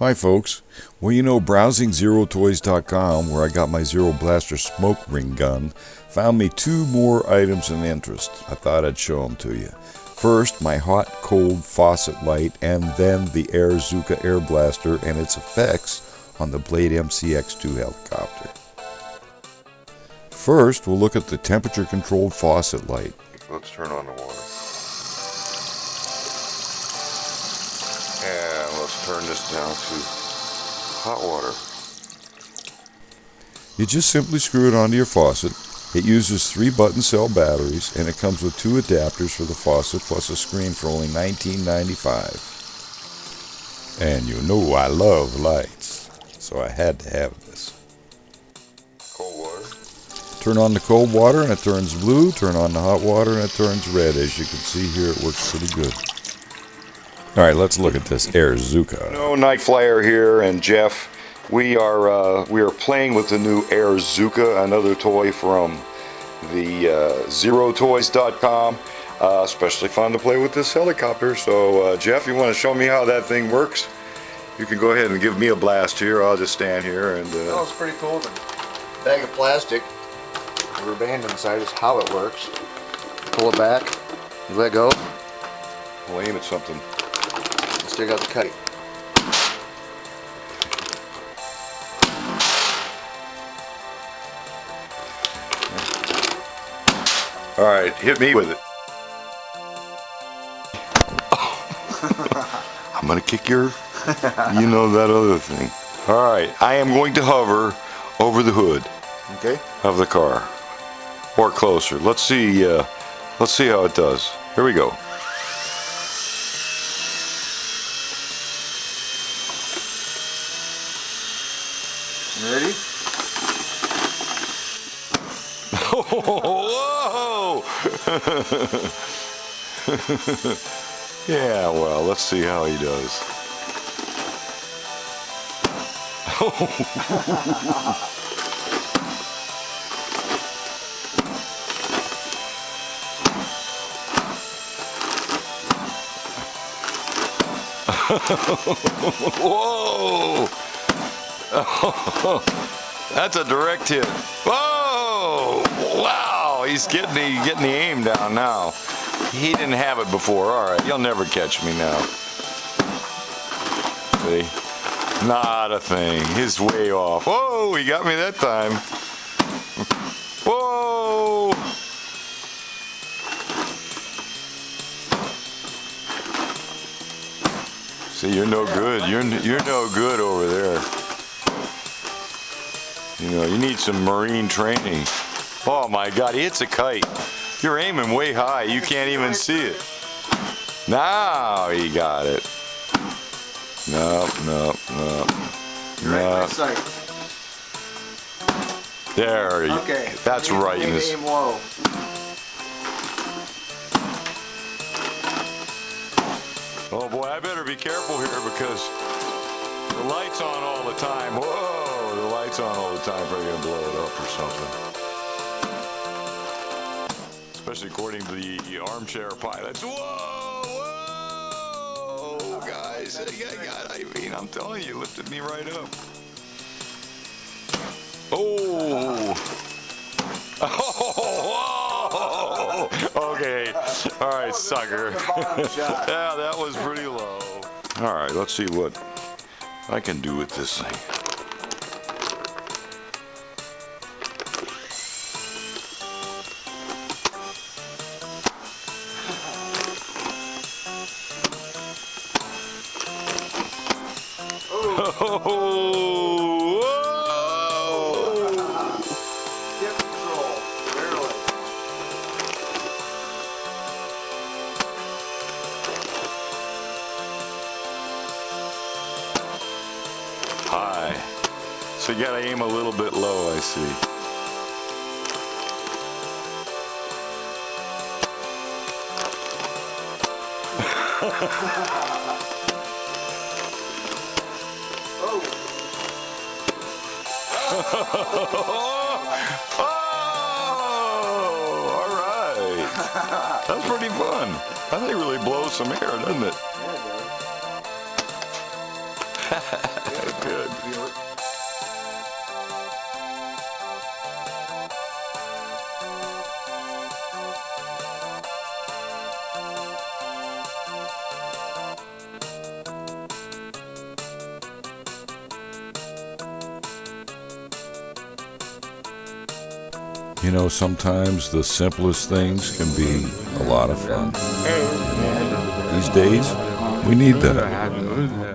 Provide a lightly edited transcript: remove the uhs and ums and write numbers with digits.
Hi folks. Well, you know, browsing ZeroToys.com, where I got my Zero Blaster smoke ring gun, found me two more items of interest. I thought I'd show them to you. First, my hot cold faucet light, and then the AirZooka air blaster and its effects on the Blade MCx2 helicopter. First, we'll look at the temperature controlled faucet light. Let's turn on the water. And let's turn this down to hot water. You just simply screw it onto your faucet. It uses 3 button cell batteries, and it comes with 2 adapters for the faucet plus a screen for only $19.95. And you know I love lights, so I had to have this. Cold water. Turn on the cold water and it turns blue. Turn on the hot water and it turns red. As you can see here, it works pretty good. Alright, let's look at this AirZooka. No, NightFlyyer here, and Jeff. We are playing with the new AirZooka, another toy from the ZeroToys.com. Especially fun to play with this helicopter. So Jeff, you want to show me how that thing works? You can go ahead and give me a blast here. I'll just stand here and. Oh, it's pretty cool. The bag of plastic, rubber band inside is how it works. Pull it back, you let go. We'll aim at something. Still got the kite. All right, hit me with it. I'm gonna kick your, you know, that other thing. All right, I am going to hover over the hood, Okay. of the car, or closer. Let's see how it does. Here we go. You ready? Whoa! Yeah, well, let's see how he does. Whoa! That's a direct hit. Whoa! Wow! He's getting the aim down now. He didn't have it before. All right, you'll never catch me now. See? Not a thing. He's way off. Whoa! He got me that time. Whoa! See, you're no good. You're no good over there. You know, you need some marine training. Oh my God, it's a kite. You're aiming way high. You can't even see it. Now he got it. Nope. There. Okay. That's right. Aim low. Oh boy, I better be careful here because the light's on all the time. Whoa, the light's on all the time. Probably gonna blow it up or something. Especially according to the armchair pilots. Whoa, guys, I mean, I'm telling you, lifted me right up. Oh. Oh, whoa. Okay. All right, sucker. Yeah, that was pretty low. All right, let's see what I can do with this thing. Oh, whoa. Skip control. Barely. High. So you gotta aim a little bit low, I see. Oh, all right. That's pretty fun. I think it really blows some air, doesn't it? Yeah, it Good. You know, sometimes the simplest things can be a lot of fun. These days, we need that.